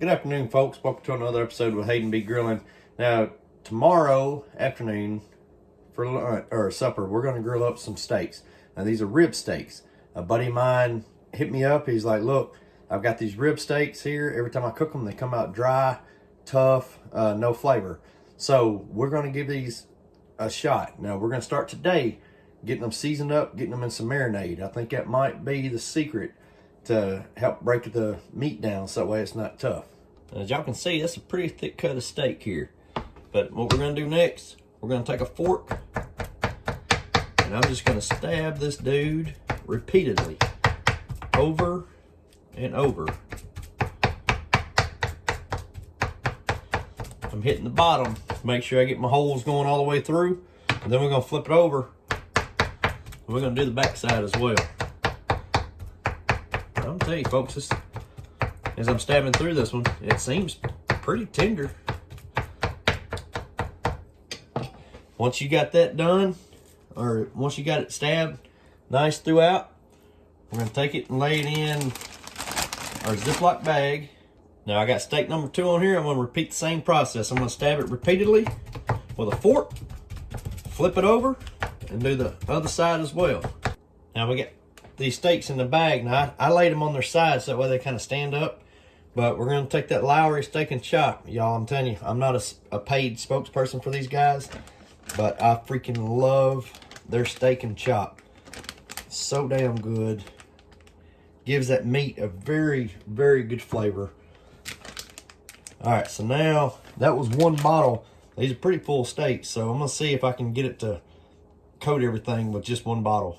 Good afternoon, folks. Welcome to another episode with Hayden B. Grilling. Now, tomorrow afternoon for lunch or supper, we're going to grill up some steaks. Now, these are rib steaks. A buddy of mine hit me up. He's like, "Look, I've got these rib steaks here. Every time I cook them, they come out dry, tough, no flavor. So we're going to give these a shot. Now, we're going to start today getting them seasoned up, getting them in some marinade. I think that might be the secret to help break the meat down so that way it's not tough." As y'all can see, that's a pretty thick cut of steak here. But what we're going to do next, we're going to take a fork and I'm just going to stab this dude repeatedly over and over. I'm hitting the bottom to make sure I get my holes going all the way through, and then we're going to flip it over and we're going to do the back side as well. I'm telling you, folks, as I'm stabbing through this one, it seems pretty tender. Once you got that done, or once you got it stabbed nice throughout, we're going to take it and lay it in our Ziploc bag. Now I got steak number 2 on here. I'm going to repeat the same process. I'm going to stab it repeatedly with a fork, flip it over, and do the other side as well. Now we got these steaks in the bag. Now I laid them on their sides so that way they kind of stand up. But we're going to take that Lowry Steak and Chop. Y'all, I'm telling you, I'm not a paid spokesperson for these guys, but I freaking love their steak and chop. So damn good. Gives that meat a very, very good flavor. All right, so now that was one bottle. These are pretty full steaks, so I'm going to see if I can get it to coat everything with just one bottle.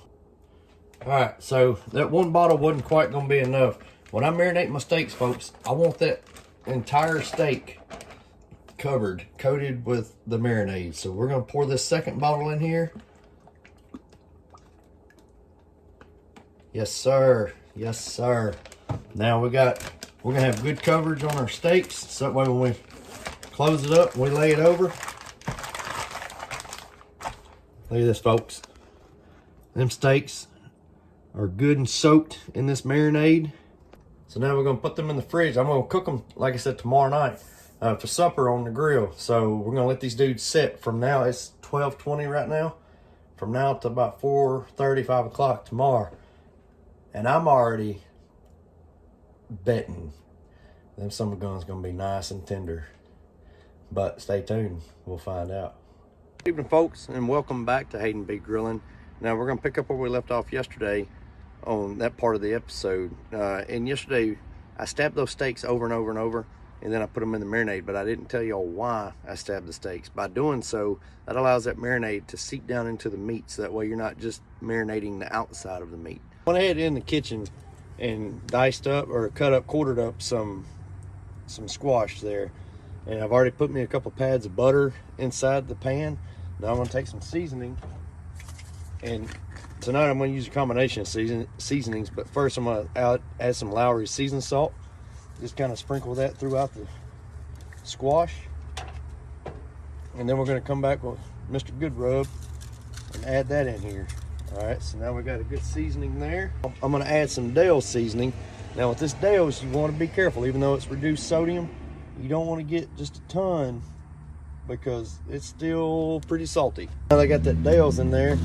All right, so that one bottle wasn't quite going to be enough. When I marinate my steaks, folks, I want that entire steak coated with the marinade. So we're going to pour this second bottle in here. Yes, sir. Yes, sir. Now we're going to have good coverage on our steaks. So that way when we close it up, we lay it over. Look at this, folks. Them steaks are good and soaked in this marinade. So now we're going to put them in the fridge. I'm going to cook them, like I said, tomorrow night for supper on the grill. So we're going to let these dudes sit from now. It's 12:20 right now. From now to about 4:30, 5 o'clock tomorrow. And I'm already betting them summer guns going to be nice and tender. But stay tuned. We'll find out. Good evening, folks, and welcome back to Hayden B. Grilling. Now we're going to pick up where we left off yesterday on that part of the episode. And yesterday I stabbed those steaks over and over and over, and then I put them in the marinade, but I didn't tell y'all why I stabbed the steaks. By doing so, that allows that marinade to seep down into the meat, so that way you're not just marinating the outside of the meat. I went ahead in the kitchen and diced up or cut up, quartered up some squash there, and I've already put me a couple pads of butter inside the pan. Now I'm going to take some seasoning, and tonight I'm going to use a combination of seasonings, but first I'm going to add some Lowry seasoned salt. Just kind of sprinkle that throughout the squash. And then we're going to come back with Mr. Good Rub and add that in here. All right, so now we got a good seasoning there. I'm going to add some Dale's seasoning. Now with this Dale's, you want to be careful. Even though it's reduced sodium, you don't want to get just a ton because it's still pretty salty. Now they got that Dale's in there.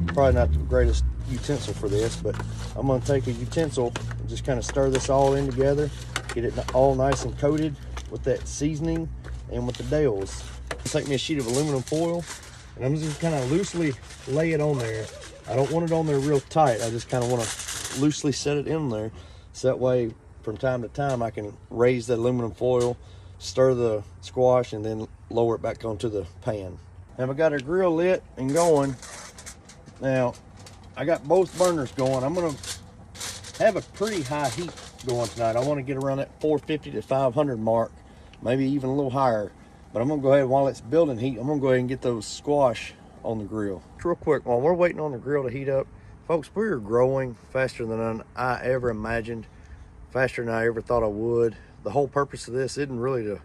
Probably not the greatest utensil for this, but I'm going to take a utensil and just kind of stir this all in together, get it all nice and coated with that seasoning and with the Dale's. Take me a sheet of aluminum foil, and I'm just kind of loosely lay it on there. I don't want it on there real tight. I just kind of want to loosely set it in there, so that way from time to time I can raise that aluminum foil, stir the squash, and then lower it back onto the pan. Now I got our grill lit and going. Now, I got both burners going. I'm going to have a pretty high heat going tonight. I want to get around that 450 to 500 mark, maybe even a little higher. But I'm going to go ahead, while it's building heat, I'm going to go ahead and get those squash on the grill. Real quick, while we're waiting on the grill to heat up, folks, we're growing faster than I ever imagined, faster than I ever thought I would. The whole purpose of this isn't really to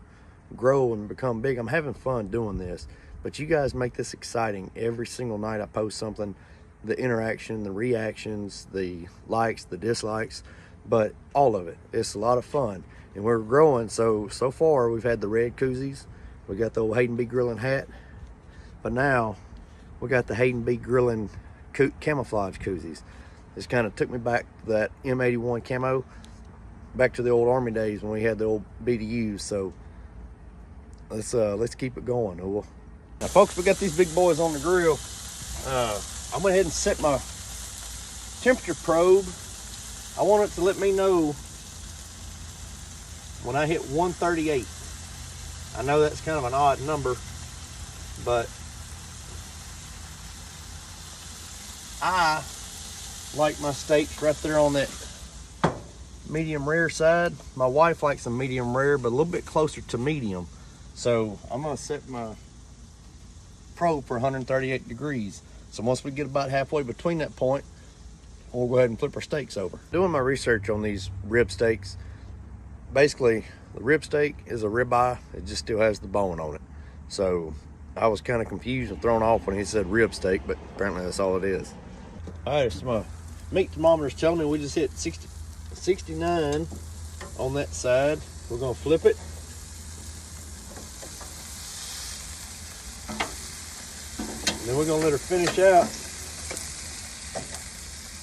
grow and become big. I'm having fun doing this. But you guys make this exciting. Every single night I post something, the interaction, the reactions, the likes, the dislikes, but all of it. It's a lot of fun. and we're growing. So far we've had the red koozies, we got the old Hayden B Grilling hat, but now we got the Hayden B Grilling camouflage koozies. This kind of took me back to that M81 camo, back to the old Army days when we had the old BDUs. So let's keep it going. Now folks, we got these big boys on the grill. I went ahead and set my temperature probe. I want it to let me know when I hit 138. I know that's kind of an odd number, but I like my steaks right there on that medium rare side. My wife likes them medium rare, but a little bit closer to medium. So I'm gonna set my probe for 138 degrees. So once we get about halfway between that point, we'll go ahead and flip our steaks over. Doing my research on these rib steaks, basically the rib steak is a ribeye. It just still has the bone on it. So I was kind of confused and thrown off when he said rib steak, but apparently that's all it is. All right, so my meat thermometer's telling me we just hit 69 on that side. We're gonna flip it. And then we're gonna let her finish out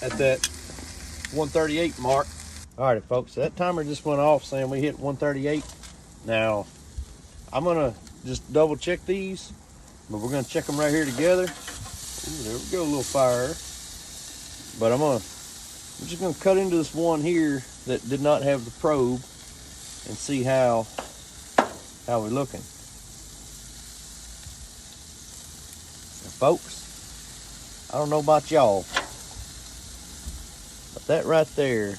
at that 138 mark. All right, folks, so that timer just went off saying we hit 138. Now, I'm gonna just double check these, but we're gonna check them right here together. Ooh, there we go, a little fire. But I'm just gonna cut into this one here that did not have the probe and see how we're looking. Now, folks, I don't know about y'all, but that right there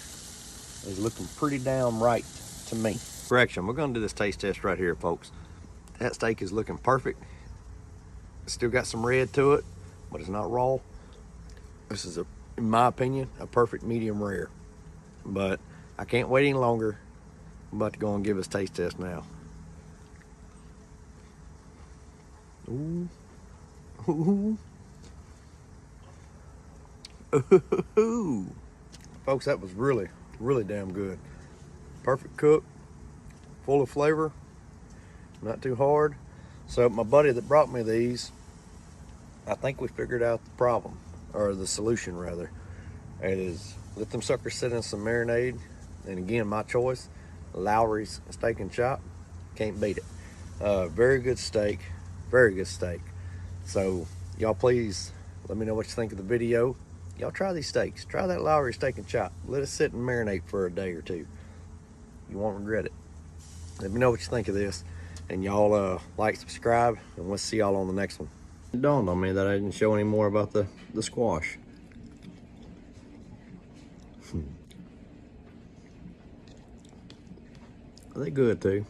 is looking pretty damn right to me. Correction, we're gonna do this taste test right here, folks. That steak is looking perfect. It's still got some red to it, but it's not raw. This is, in my opinion, a perfect medium rare. But I can't wait any longer. I'm about to go and give us a taste test now. Ooh. Ooh. Ooh. Folks, that was really damn good. Perfect cook, full of flavor, not too hard. So my buddy that brought me these, I think we figured out the problem, or the solution rather. It is let them suckers sit in some marinade, and again, my choice, Lowry's Steak and Chop. Can't beat it. Very good steak, very good steak. So y'all please let me know what you think of the video. Y'all try these steaks. Try that Lowry Steak and Chop. Let it sit and marinate for a day or two. You won't regret it. Let me know what you think of this. And y'all like, subscribe, and we'll see y'all on the next one. It dawned on me that I didn't show any more about the squash. Are they good too?